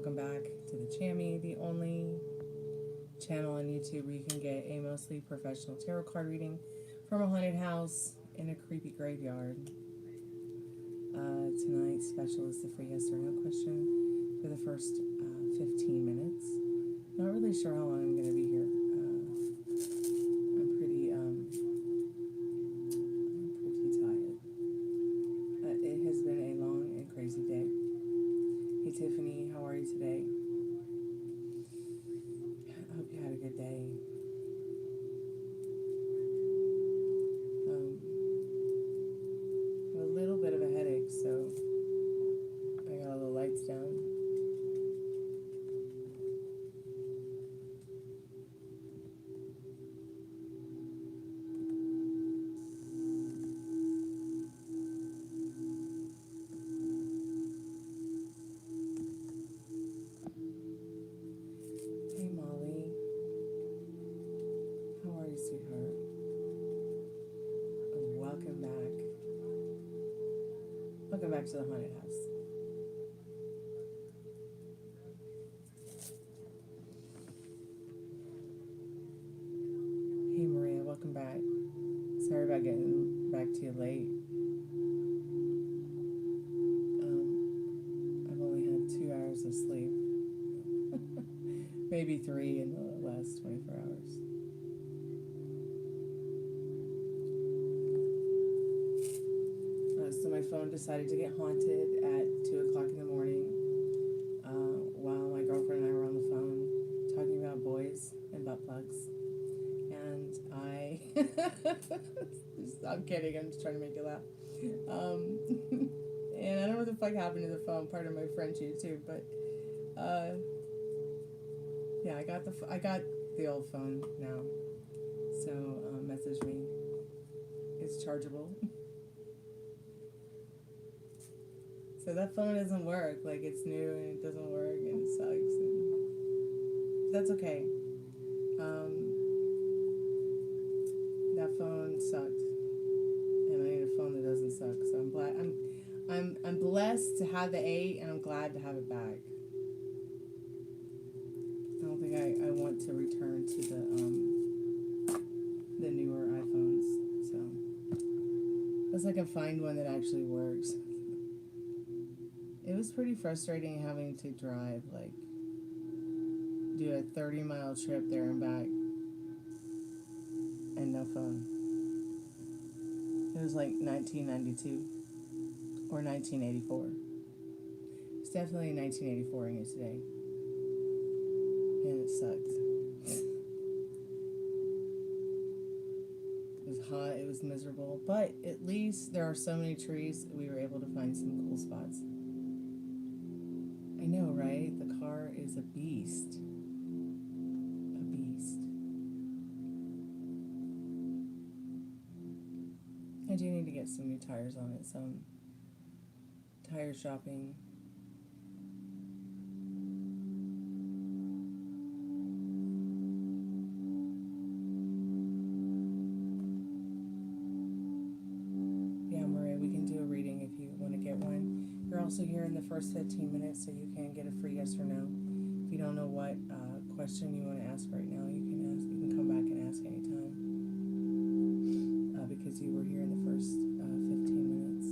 welcome back to the Chammy, the only channel on YouTube where you can get a mostly professional tarot card reading from a haunted house in a creepy graveyard. Tonight's special is the free yes or no question for the first 15 minutes. Not really sure how long I'm going to be here. I'm pretty tired. It has been a long and crazy day. Hey Tiffany, how are you today? I hope you had a good day. A little bit of a headache, so I got all the lights down. Hey Molly, how are you, sweetheart? And welcome back. Welcome back to the haunted house. Hey Maria, welcome back. Sorry about getting back to you late. I've only had 2 hours of sleep. Maybe 3 in the last 24 hours. So my phone decided to get haunted at 2 o'clock in the morning while my girlfriend and I were on the phone talking about boys and butt plugs. And I... I'm kidding, I'm just trying to make you laugh. And I don't know what the fuck happened to the phone, part of my French YouTube, but yeah, I got the old phone now. So message me. It's chargeable. So that phone doesn't work. Like, it's new and it doesn't work and it sucks. And that's okay. That phone sucked, and I need a phone that doesn't suck. So I'm glad. I'm blessed to have the 8, and I'm glad to have it back. I don't think I want to return to the newer iPhones. So unless I can find one that actually works. It was pretty frustrating having to drive, like, do a 30-mile trip there and back, and no phone. It was like 1992 or 1984. It's definitely 1984 in here today, and it sucked. It was hot, it was miserable, but at least there are so many trees that we were able to find some cool spots. I know, right? The car is a beast. A beast. I do need to get some new tires on it, so I'm tire shopping. Yeah, Maria, we can do a reading if you want to get one. You're also here in the first 15 minutes, so you can get a free yes or no. If you don't know what question you want to ask right now, you can ask. You can come back and ask anytime because you were here in the first 15 minutes.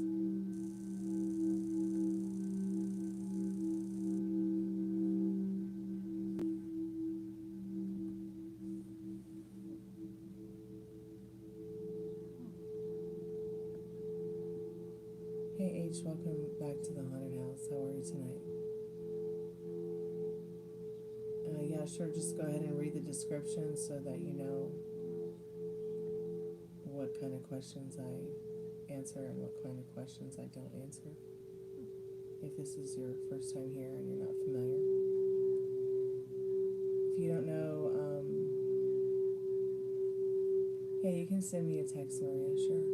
Hey H, welcome back to the haunted house. How are you tonight? Yeah, sure, just go ahead and read the description so that you know what kind of questions I answer and what kind of questions I don't answer. If this is your first time here and you're not familiar. If you don't know, yeah, you can send me a text, Maria, sure.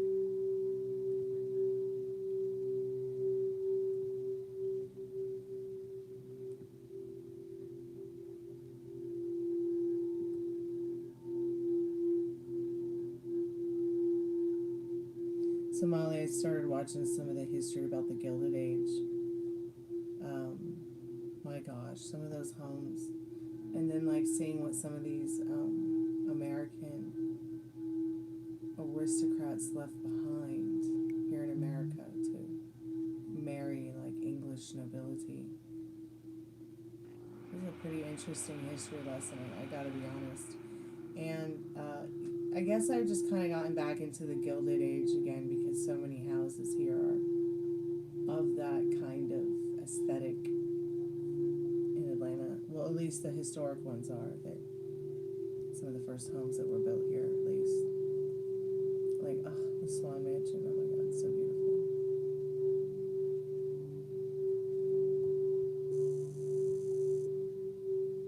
Somalia, I started watching some of the history about the Gilded Age. My gosh. gosh, some of those homes. And then like seeing what some of these American aristocrats left behind here in America to marry like English nobility. This is a pretty interesting history lesson, I gotta be honest. And I guess I've just kind of gotten back into the Gilded Age again because so many houses here are of that kind of aesthetic in Atlanta. Well, at least the historic ones are. That some of the first homes that were built here, at least. Like, oh, the Swan Mansion. Oh my God, it's so beautiful.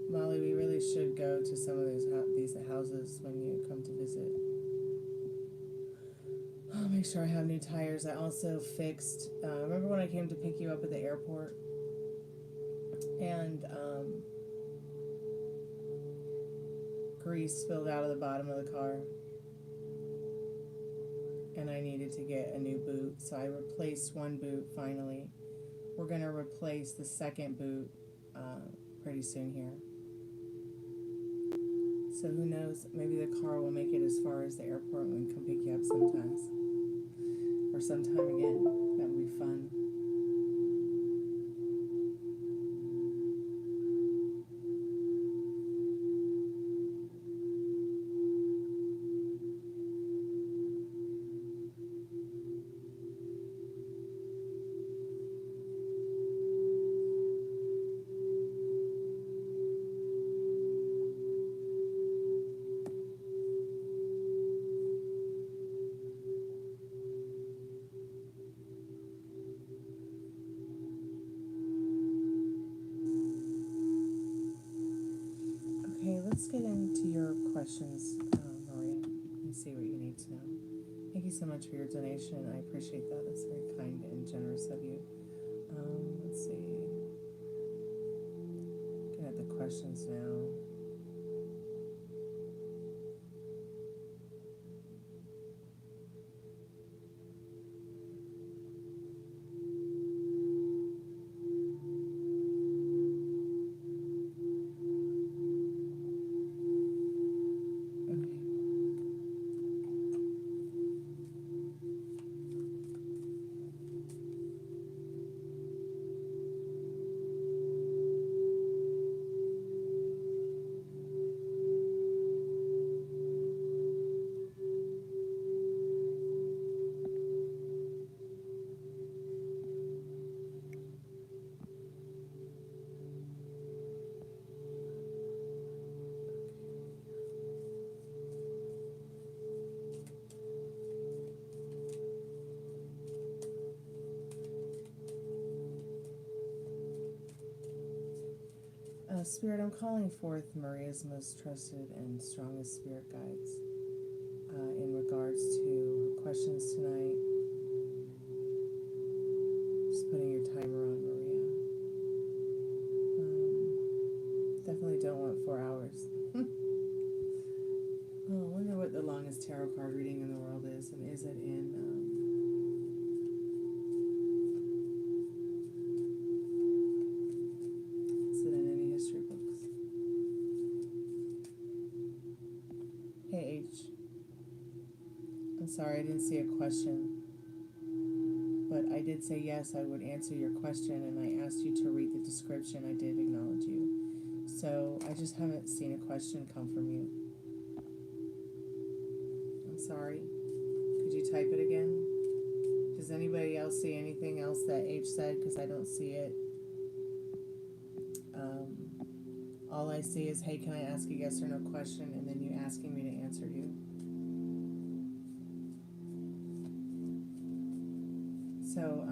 Molly, we really should go to some of these houses when you come to visit. I'll make sure I have new tires. I also fixed, remember when I came to pick you up at the airport? And grease spilled out of the bottom of the car. And I needed to get a new boot. So I replaced one boot finally. We're going to replace the second boot pretty soon here. So who knows, maybe the car will make it as far as the airport and we can come pick you up sometimes. Or sometime again. That would be fun. Let's get into your questions, Maria, and see what you need to know. Thank you so much for your donation. I appreciate that. That's very kind and generous of you. Let's see. Looking at the questions now. Spirit, I'm calling forth Maria's most trusted and strongest spirit guides in regards to her questions tonight. Just putting your timer on, Maria. Definitely don't want 4 hours. Oh, I wonder what the longest tarot card reading in the world is, and is it in... Sorry, I didn't see a question, but I did say yes, I would answer your question, and I asked you to read the description. I did acknowledge you, so I just haven't seen a question come from you. I'm sorry. Could you type it again? Does anybody else see anything else that H said? Because I don't see it. All I see is, hey, can I ask a yes or no question, and then you asking me to answer you. So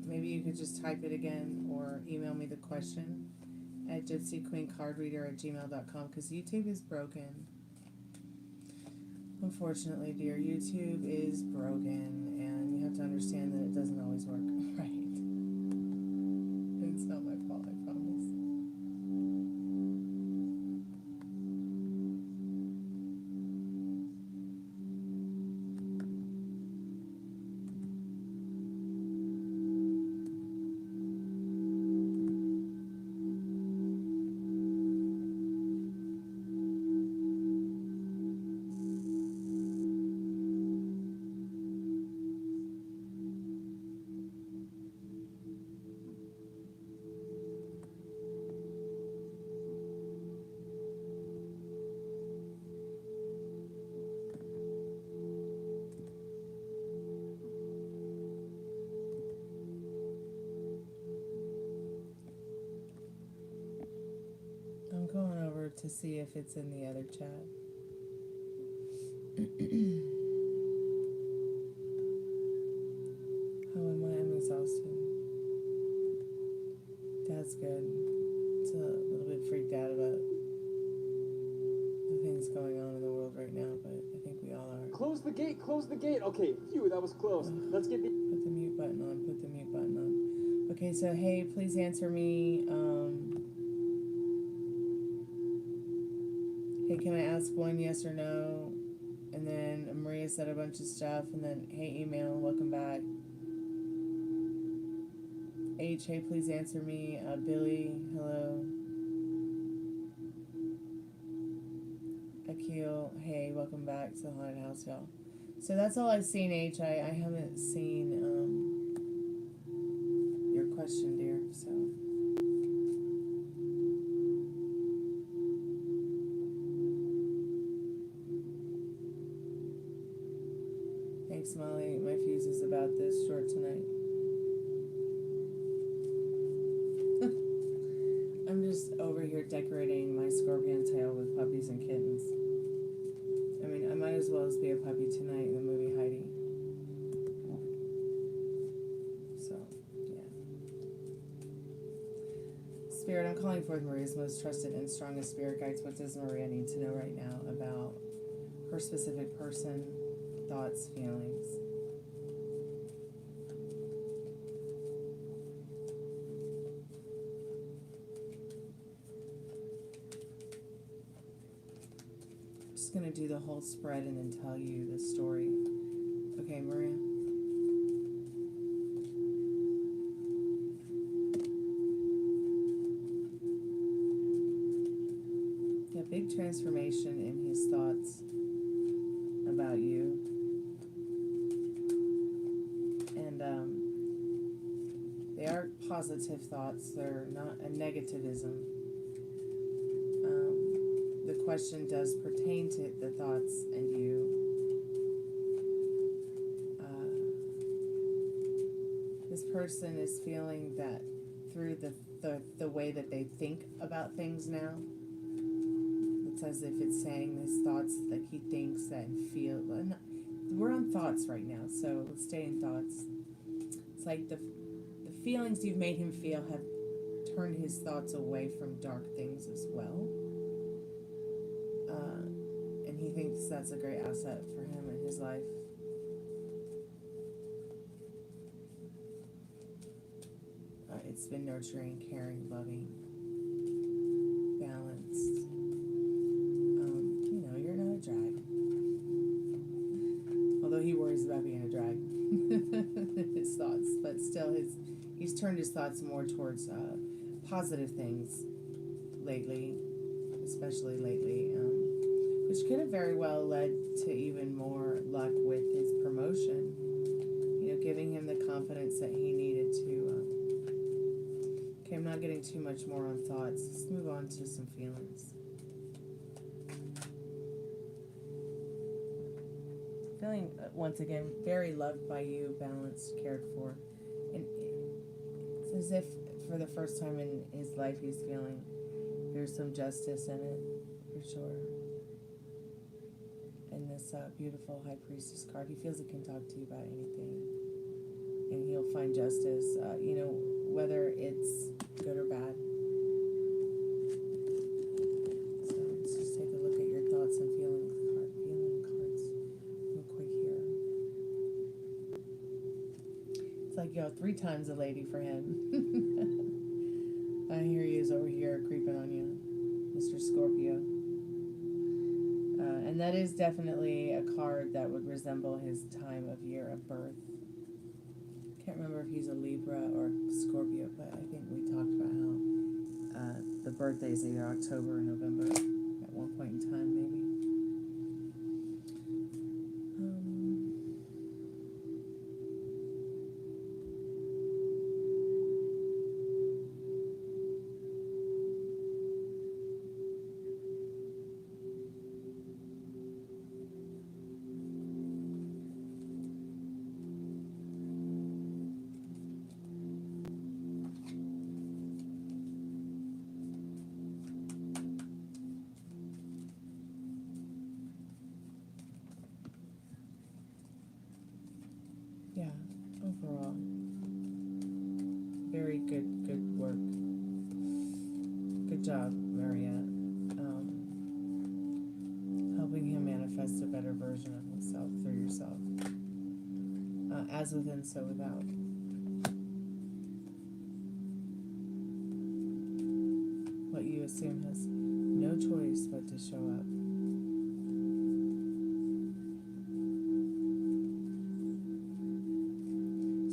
maybe you could just type it again or email me the question at gypsyqueencardreader@gmail.com, because YouTube is broken. Unfortunately, dear, YouTube is broken, and you have to understand that it doesn't always work right. It's not my fault, I promise. going over to see if it's in the other chat. How am I? I'm exhausted. That's good. It's a little bit freaked out about the things going on in the world right now, but I think we all are. Close the gate, close the gate. Okay, phew, that was close. Let's get the... Put the mute button on, put the mute button on. Okay, so hey, please answer me. Hey, can I ask one yes or no? And then Maria said a bunch of stuff, and then hey, email, welcome back. H, hey, please answer me. Billy, hello. Akil, hey, welcome back to the haunted house, y'all. So that's all I've seen, H. I haven't seen your question, dear. So thanks, Molly. My fuse is about this short tonight. I'm just over here decorating my scorpion tail with puppies and kittens. I mean, I might as well as be a puppy tonight in the movie Heidi. So, yeah. Spirit, I'm calling forth Maria's most trusted and strongest spirit guides. What does Maria need to know right now about her specific person, thoughts, feelings? Going to do the whole spread and then tell you the story. Okay, Maria. Yeah, big transformation in his thoughts about you. And they are positive thoughts. They're not a negativism. The question does pertain to the thoughts and you. This person is feeling that through the way that they think about things now. It's as if it's saying his thoughts that he thinks and feels. We're on thoughts right now, so let's stay in thoughts. It's like the feelings you've made him feel have turned his thoughts away from dark things as well. And he thinks that's a great asset for him in his life. It's been nurturing, caring, loving, balanced. You're not a drag. Although he worries about being a drag. His thoughts. But still, he's turned his thoughts more towards positive things lately. Especially lately. Which could have very well led to even more luck with his promotion. Giving him the confidence that he needed to. Okay, I'm not getting too much more on thoughts. Let's move on to some feelings. Feeling, once again, very loved by you, balanced, cared for. And it's as if for the first time in his life he's feeling there's some justice in it, for sure. And this beautiful High Priestess card, he feels he can talk to you about anything. And he'll find justice, whether it's good or bad. So let's just take a look at your thoughts and feeling cards real quick here. It's like, 3 times a lady for him. Here he is over here creeping on you, Mr. Scorpio. And that is definitely a card that would resemble his time of year of birth. Can't remember if he's a Libra or Scorpio, but I think we talked about how the birthdays either October or November at one point in time, maybe. very good work. Good job, Mariette. Helping him manifest a better version of himself through yourself. As within, so without. What you assume has no choice but to show up.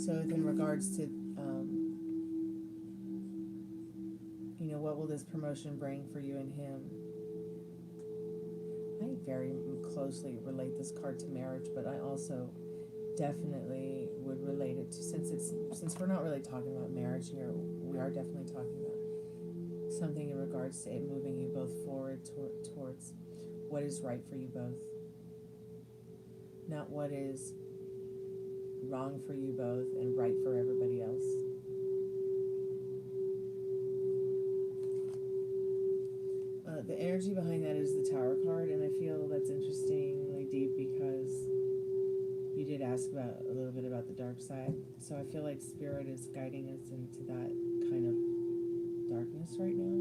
So in regards to, you know, what will this promotion bring for you and him? I very closely relate this card to marriage, but I also definitely would relate it to, since we're not really talking about marriage here, we are definitely talking about something in regards to it moving you both forward towards what is right for you both, not what is wrong for you both and right for everybody else. The energy behind that is the Tower card, and I feel that's interestingly deep because you did ask about a little bit about the dark side. So I feel like Spirit is guiding us into that kind of darkness right now.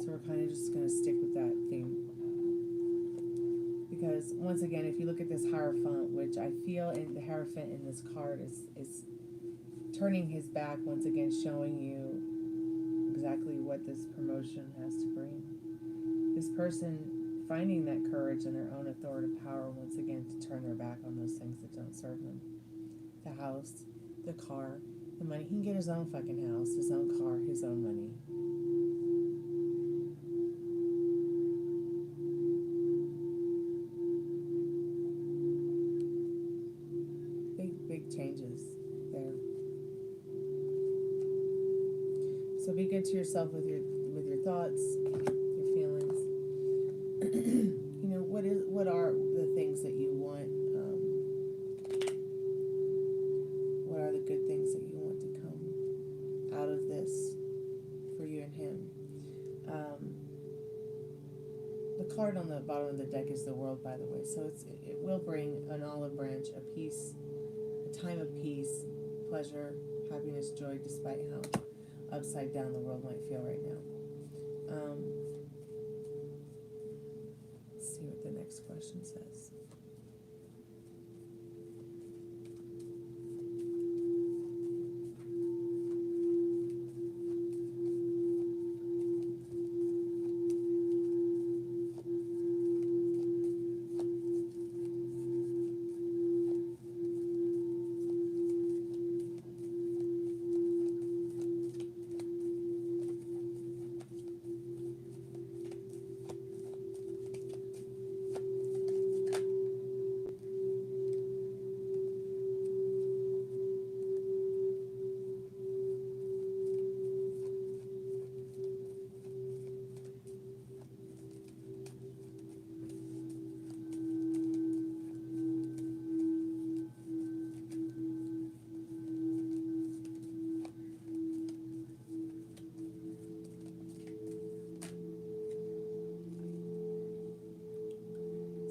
So we're kind of just going to stick with that theme. Because once again, if you look at this Hierophant, which I feel in the Hierophant in this card is turning his back once again, showing you exactly what this promotion has to bring. This person finding that courage and their own authoritative power once again to turn their back on those things that don't serve them. The house, the car, the money. He can get his own fucking house, his own car, his own money. Big changes there. So be good to yourself with your thoughts, your feelings. You know, what are the things that you want? What are the good things that you want to come out of this for you and him? The card on the bottom of the deck is the World, by the way. So it will bring an olive branch, a peace, a time of peace, pleasure, happiness, joy, despite how upside down the world might feel right now. Let's see what the next question says.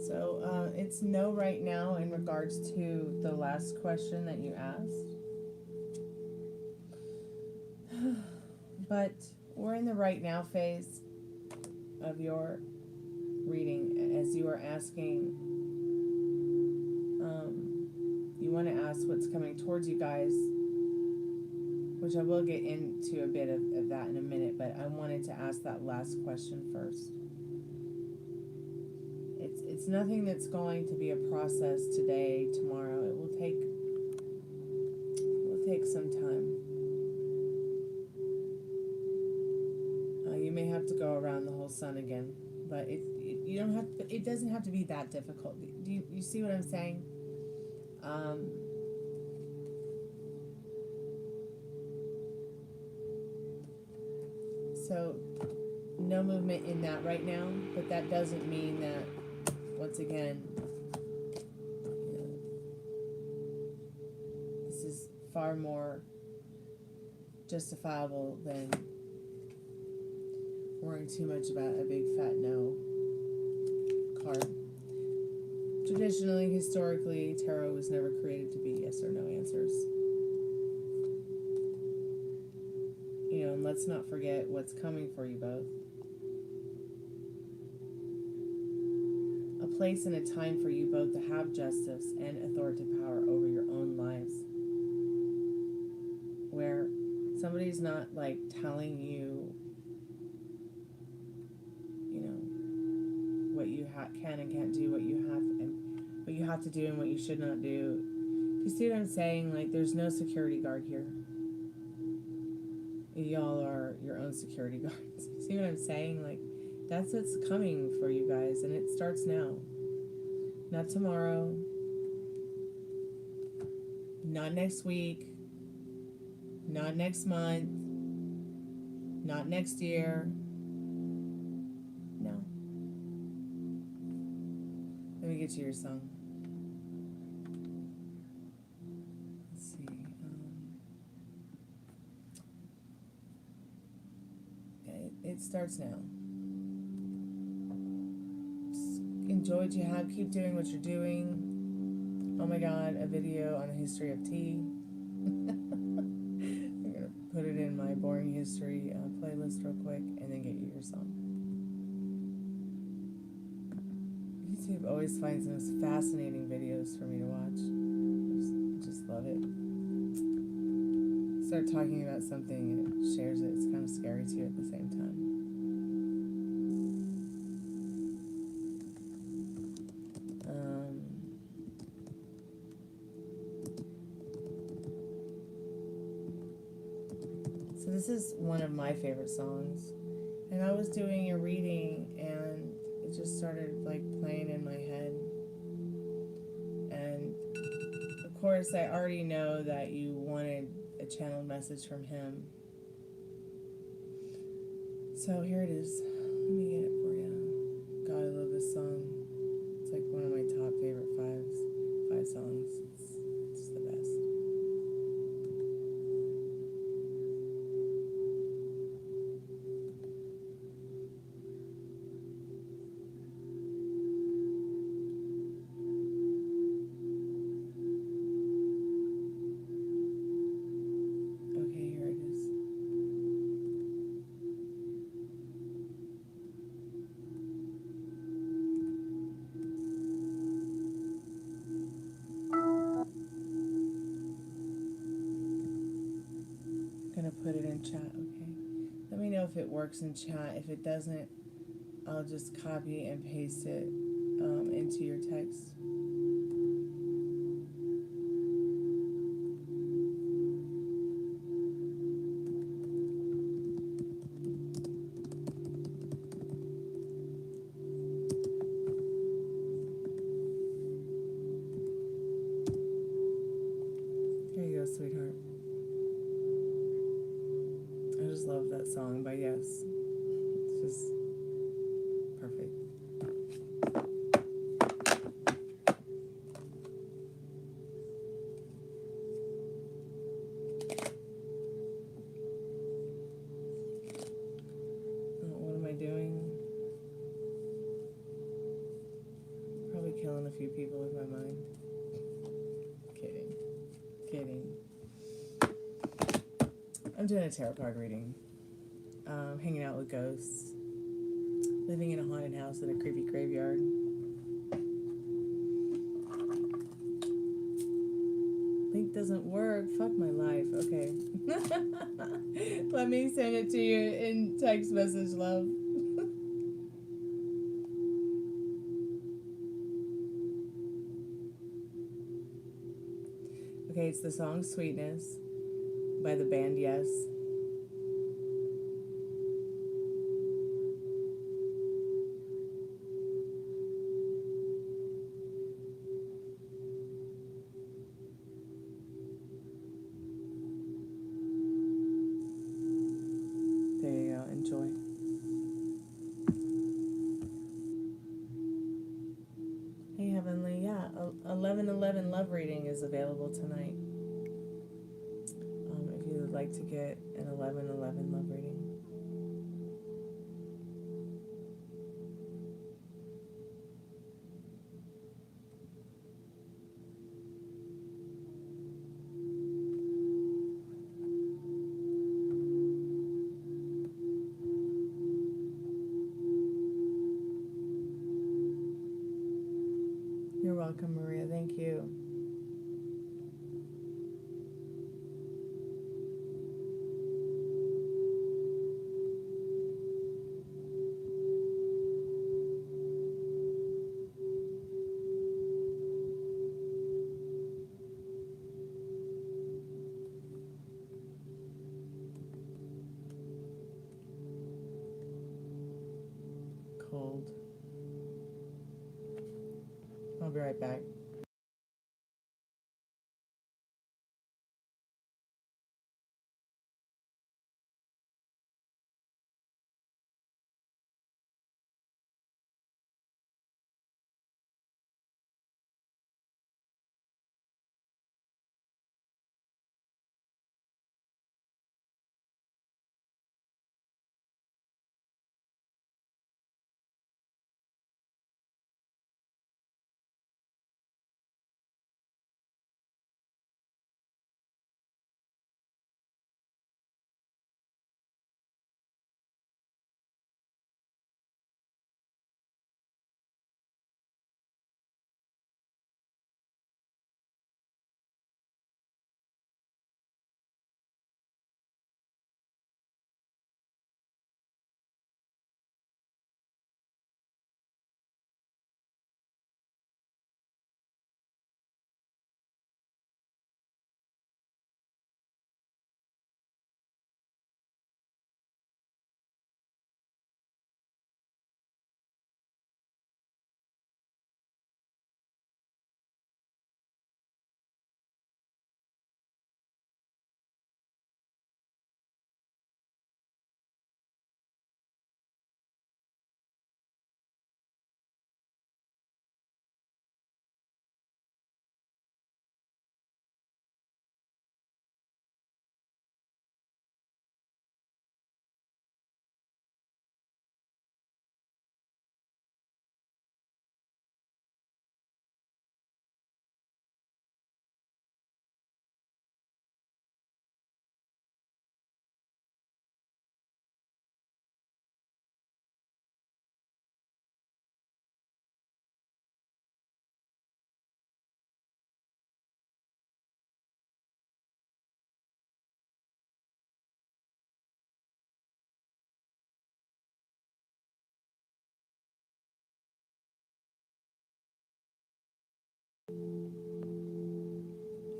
So it's no right now in regards to the last question that you asked. But we're in the right now phase of your reading as you are asking. You want to ask what's coming towards you guys, which I will get into a bit of that in a minute, but I wanted to ask that last question first. It's nothing that's going to be a process today, tomorrow. It will take some time. You may have to go around the whole sun again, but you don't have to, it doesn't have to be that difficult. Do you see what I'm saying? So no movement in that right now, but that doesn't mean that, once again, you know, this is far more justifiable than worrying too much about a big fat no card. Traditionally, historically, tarot was never created to be yes or no answers. let's not forget what's coming for you both. A place and a time for you both to have justice and authoritative power over your own lives. Where somebody's not like telling you, you know, what you can and can't do, what you have to do and what you should not do. You see what I'm saying? Like, there's no security guard here. Y'all are your own security guards. See what I'm saying? Like, that's what's coming for you guys, and it starts now. Not tomorrow. Not next week. Not next month. Not next year. No. Let me get you your song. Let's see. It starts now. Just enjoy what you have. Keep doing what you're doing. Oh my God, a video on the history of tea. I'm going to put it in my boring history playlist real quick and then get you your song. YouTube always finds the most fascinating videos for me to watch. I just love it. Start talking about something and it shares it. It's kind of scary too at the same time. So this is one of my favorite songs, and I was doing a reading and it just started like playing in my head, and of course I already know that you wanted a channeled message from him. So here it is. Let me get it for you. God, I love this song. It's like one of my top favorite five songs. It's the best. Put it in chat, okay? Let me know if it works in chat. If it doesn't, I'll just copy and paste it into your text. Here you go, sweetheart. I just love that song by Yes. It's just perfect. What am I doing? Probably killing a few people with my mind. Kidding. I'm doing a tarot card reading. Hanging out with ghosts. Living in a haunted house in a creepy graveyard. Link doesn't work. Fuck my life. Okay. Let me send it to you in text message, love. Okay, it's the song Sweetness by the band Yes. There you go, enjoy. Hey Heavenly, yeah, 11/11 love reading is available tonight. If you would like to get an 11/11 love reading. cold. I'll be right back.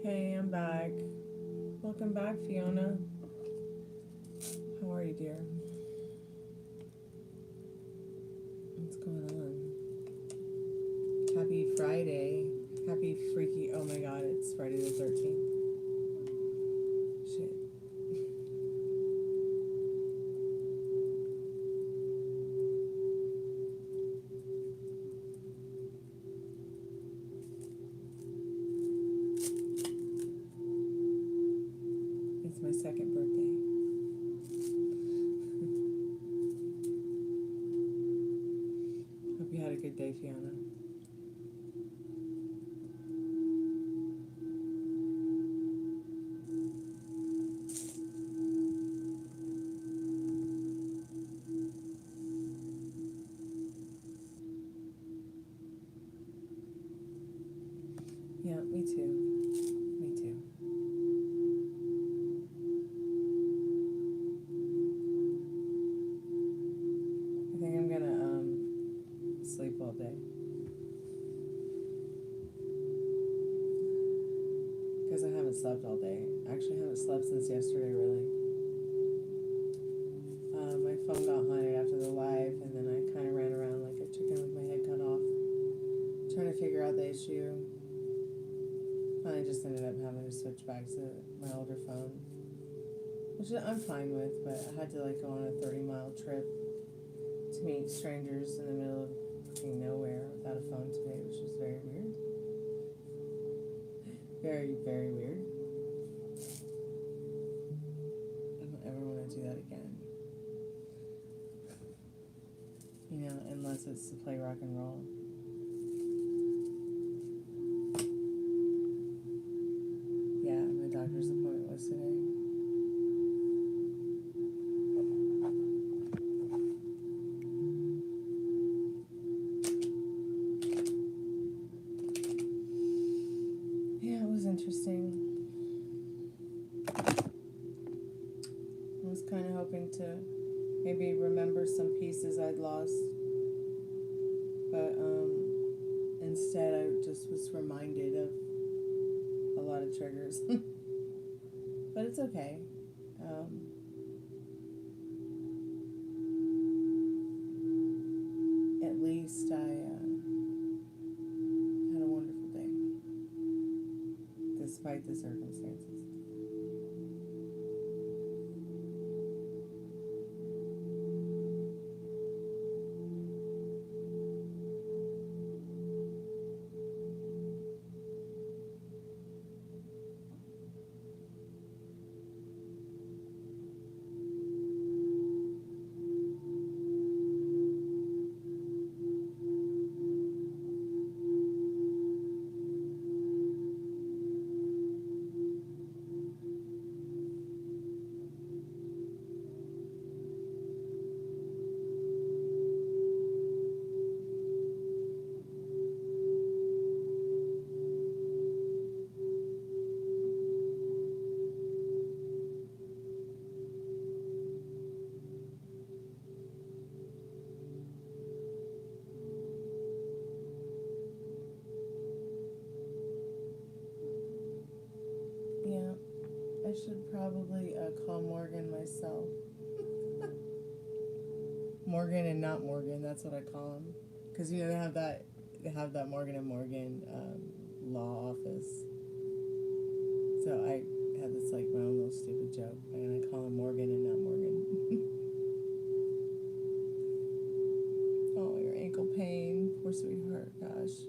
Hey, I'm back. Welcome back, Fiona. How are you, dear? What's going on? Happy Friday. Happy freaky, oh my god, it's Friday the 13th. Shit. It's my second birthday. Hope you had a good day, Fiona. Yeah, me too. Me too. I think I'm gonna sleep all day. Because I haven't slept all day. Actually, I haven't slept since yesterday, really. My phone got haunted after the live, and then I kind of ran around like a chicken with my head cut off, trying to figure out the issue. I just ended up having to switch back to my older phone, which I'm fine with, but I had to like go on a 30-mile trip to meet strangers in the middle of fucking nowhere without a phone today, which was very weird. Very, very weird. I don't ever want to do that again. You know, unless it's to play rock and roll. Yeah, my doctor's appointment was today. Yeah, it was interesting. I was kind of hoping to maybe remember some pieces I'd lost, but instead I just was reminded of a lot of triggers. But it's okay. call Morgan myself. Morgan and not Morgan, that's what I call him. Because, you know, they have that Morgan and Morgan law office. So I had this, like, my own little stupid joke. And I call him Morgan and not Morgan. Oh, your ankle pain. Poor sweetheart. Gosh.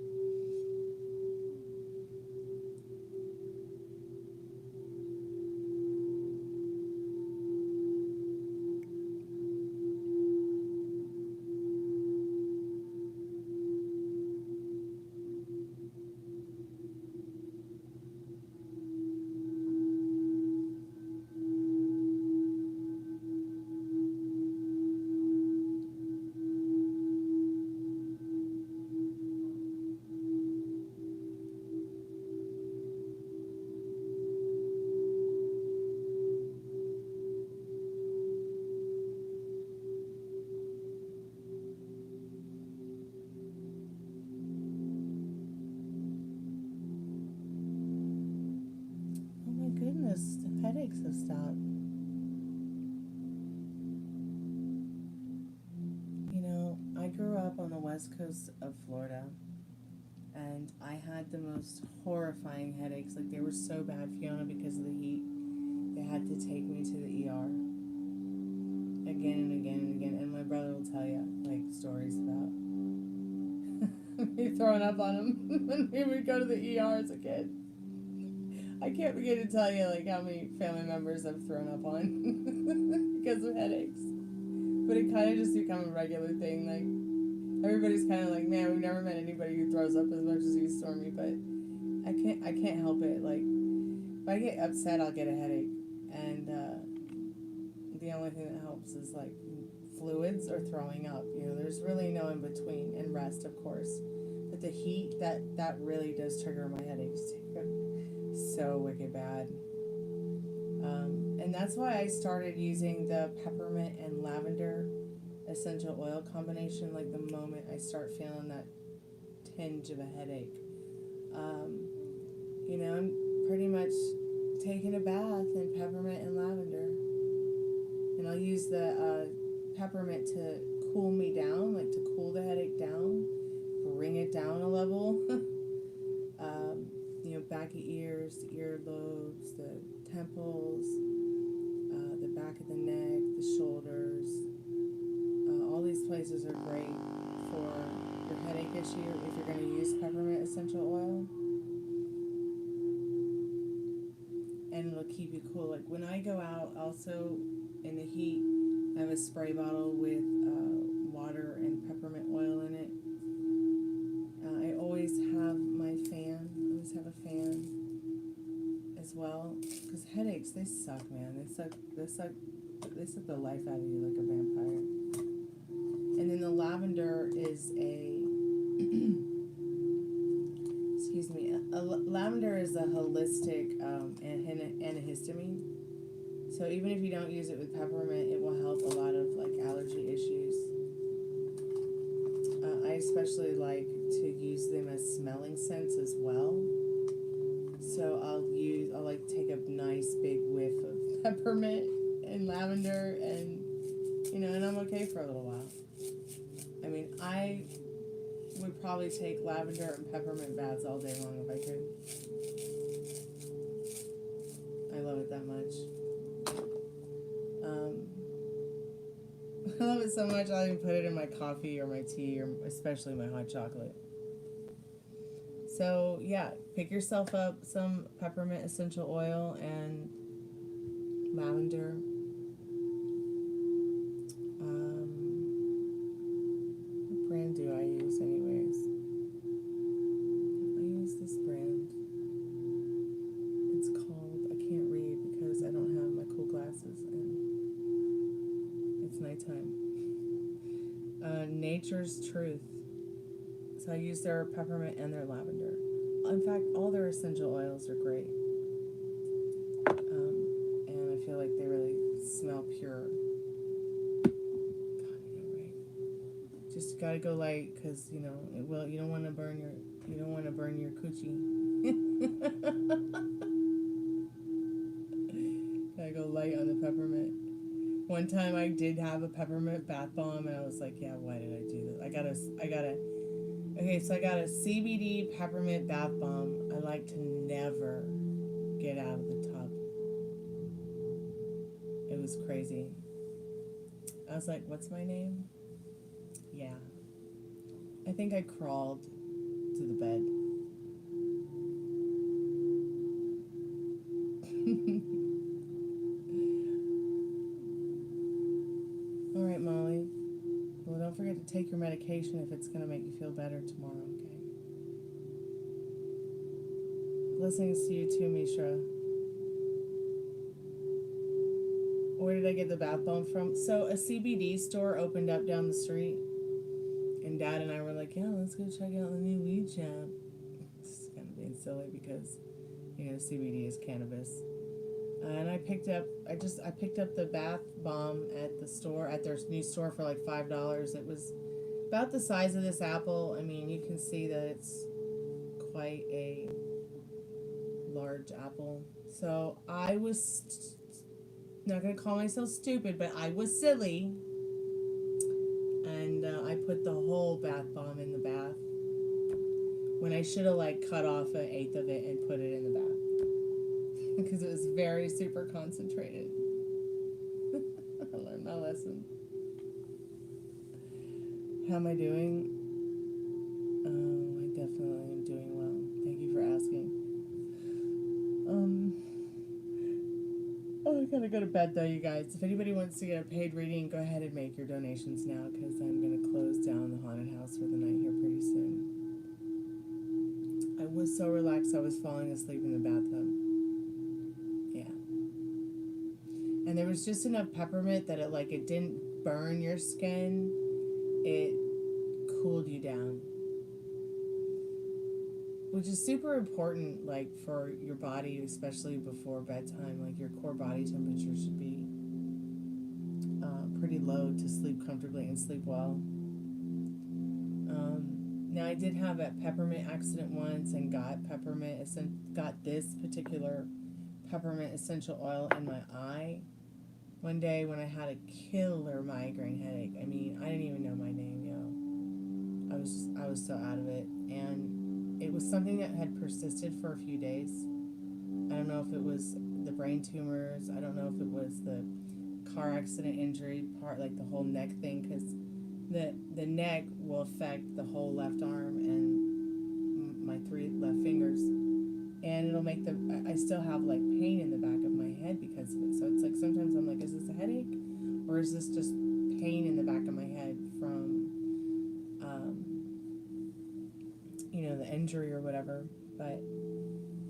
The headaches have stopped. You know, I grew up on the west coast of Florida, and I had the most horrifying headaches. Like, they were so bad, Fiona, because of the heat. They had to take me to the ER again and again and again. And my brother will tell you, like, stories about me throwing up on him when we would go to the ER as a kid. I can't begin to tell you, like, how many family members I've thrown up on because of headaches. But it kind of just become a regular thing. Like, everybody's kind of like, man, we've never met anybody who throws up as much as you, Stormy. But I can't help it. Like, if I get upset, I'll get a headache. And the only thing that helps is, like, fluids or throwing up. You know, there's really no in between. And rest, of course. But the heat, that really does trigger my headaches, too. So wicked bad. And that's why I started using the peppermint and lavender essential oil combination, like, the moment I start feeling that tinge of a headache. You know, I'm pretty much taking a bath in peppermint and lavender. And I'll use the peppermint to cool me down, like, to cool the headache down, bring it down a level. You know, back of ears, the earlobes, the temples, the back of the neck, the shoulders. All these places are great for your headache issue if you're going to use peppermint essential oil. And it'll keep you cool. Like, when I go out, also in the heat, I have a spray bottle with water and peppermint oil in it. I always have my fan. I always have a fan as well. Because headaches, they suck, man. They suck the life out of you like a vampire. And then the lavender is excuse me, lavender is a holistic antihistamine. So even if you don't use it with peppermint, it will help a lot of, like, allergy issues. I especially like to use them as smelling scents as well. So I'll like take a nice big whiff of peppermint and lavender, and, you know, and I'm okay for a little while. I mean, I would probably take lavender and peppermint baths all day long if I could. I love it that much. I love it so much I'll even put it in my coffee or my tea, or especially my hot chocolate. So yeah, pick yourself up some peppermint essential oil and lavender. What brand do I use anyways? I use this brand. It's called, I can't read because I don't have my cool glasses and it's nighttime. Nature's Truth. So I use their peppermint and their lavender. In fact, all their essential oils are great. And I feel like they really smell pure. God, you're right. Just gotta go light, because, you know, you don't want to burn your coochie. Gotta go light on the peppermint. One time I did have a peppermint bath bomb, and I was like, yeah, why did I do this? I got a CBD peppermint bath bomb. I like to never get out of the tub. It was crazy. I was like, what's my name? Yeah. I think I crawled to the bed. All right, Molly. Well, don't forget to take your medication if it's going to make you feel better tomorrow, okay? Blessings to you too, Mishra. Where did I get the bath bomb from? So a CBD store opened up down the street, and Dad and I were like, yeah, let's go check out the new weed shop. It's kind of being silly because, you know, CBD is cannabis. And I picked up the bath bomb at the store, at their new store, for like $5. It was about the size of this apple. I mean, you can see that it's quite a large apple. So I was not going to call myself stupid, but I was silly. And I put the whole bath bomb in the bath when I should have like cut off 1/8 of it and put it in the bath. Because it was very super concentrated. I learned my lesson. How am I doing? Oh, I definitely am doing well. Thank you for asking. Oh, I gotta go to bed though, you guys. If anybody wants to get a paid reading, go ahead and make your donations now, because I'm gonna close down the haunted house for the night here pretty soon. I was so relaxed I was falling asleep in the bathtub. And there was just enough peppermint that it didn't burn your skin. It cooled you down. Which is super important, like, for your body, especially before bedtime. Like, your core body temperature should be pretty low to sleep comfortably and sleep well. Now, I did have a peppermint accident once and got this particular peppermint essential oil in my eye one day when I had a killer migraine headache. I mean, I didn't even know my name, yo. I was so out of it, and it was something that had persisted for a few days. I don't know if it was the brain tumors. I don't know if it was the car accident injury part, like the whole neck thing, because the neck will affect the whole left arm and my 3 left fingers. And it'll make I still have like pain in the back of my head because of it. So it's like sometimes I'm like, is this a headache? Or is this just pain in the back of my head from, the injury or whatever? But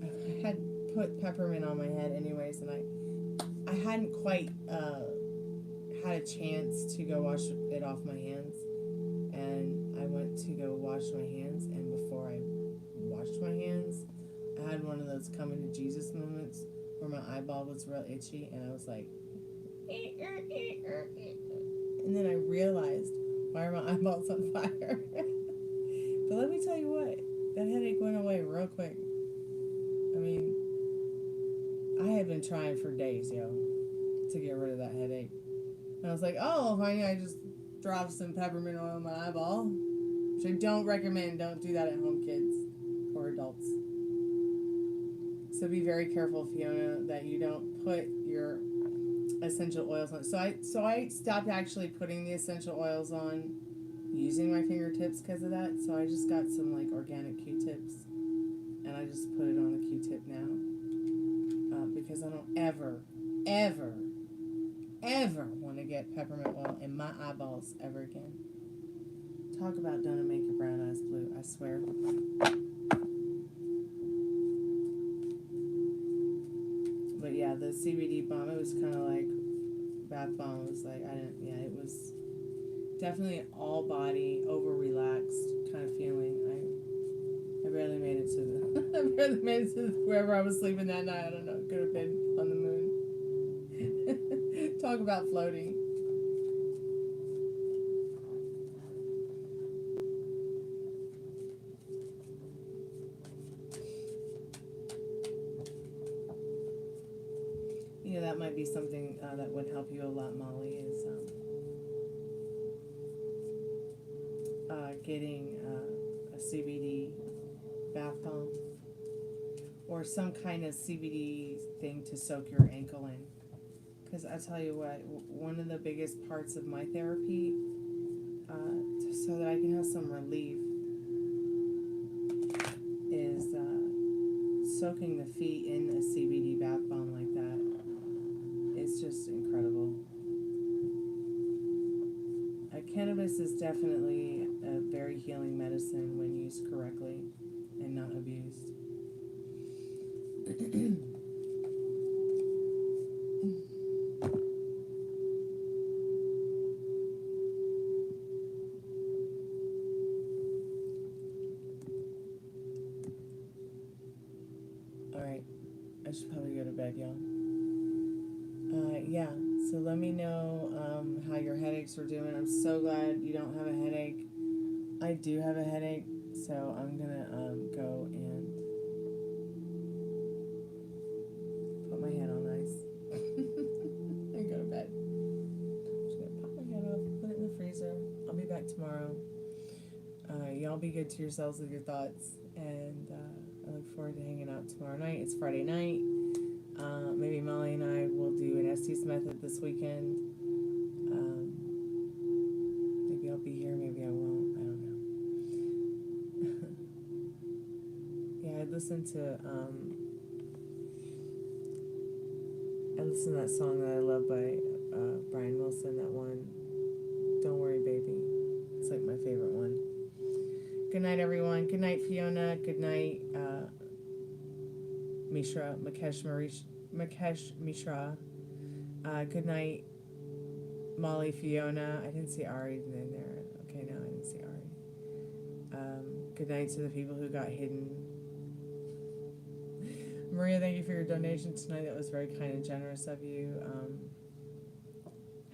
I had put peppermint on my head anyways, and I hadn't quite had a chance to go wash it off my hands. And I went to go wash my hands, and before I washed my hands, I had one of those coming to Jesus moments where my eyeball was real itchy, and I was like, and then I realized, why are my eyeballs on fire? But let me tell you what, that headache went away real quick. I mean, I had been trying for days, to get rid of that headache. And I was like, oh, honey, I just dropped some peppermint oil in my eyeball. Which I don't recommend. Don't do that at home, kids or adults. So be very careful, Fiona, that you don't put your essential oils on. So I stopped actually putting the essential oils on using my fingertips because of that. So I just got some like organic Q-tips, and I just put it on the Q-tip now because I don't ever want to get peppermint oil in my eyeballs ever again. Talk about don't make your brown eyes blue, I swear. But yeah, the CBD bomb, it was kind of like bath bomb. It was like, it was definitely an all body, over relaxed kind of feeling. I barely made it to wherever I was sleeping that night. I don't know, could have been on the moon. Talk about floating. That might be something that would help you a lot, Molly, is getting a CBD bath bomb or some kind of CBD thing to soak your ankle in. Because I tell you what, one of the biggest parts of my therapy, so that I can have some relief, is soaking the feet in a CBD bath bomb like that. It's just incredible. Cannabis is definitely a very healing medicine when used correctly and not abused. Alright, I should probably go to bed, y'all. Yeah, so let me know how your headaches are doing. I'm so glad you don't have a headache. I do have a headache, so I'm gonna go and put my head on ice and go to bed. I'm just gonna pop my head off, put it in the freezer. I'll be back tomorrow. Y'all be good to yourselves with your thoughts, and I look forward to hanging out tomorrow night. It's Friday night. Maybe Molly and I will do an Estes method this weekend. Maybe I'll be here, maybe I won't. I don't know. Yeah, I listened to that song that I love by Brian Wilson, that one, Don't Worry Baby. It's like my favorite one. Good night, everyone. Good night, Fiona. Good night, Mishra, Makesh Mishra. Good night, Molly, Fiona. I didn't see Ari in there. Okay, no, I didn't see Ari. Good night to the people who got hidden. Maria, thank you for your donation tonight. That was very kind and generous of you.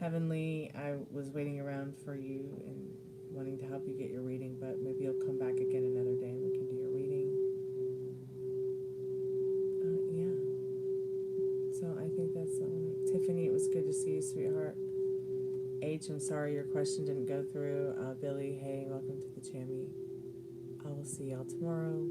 Heavenly, I was waiting around for you and wanting to help you get your reading, but maybe you'll come back again another day and we can do your reading. So I think that's Tiffany, it was good to see you, sweetheart. H, I'm sorry your question didn't go through. Billy, hey, welcome to the Chammy. I will see y'all tomorrow.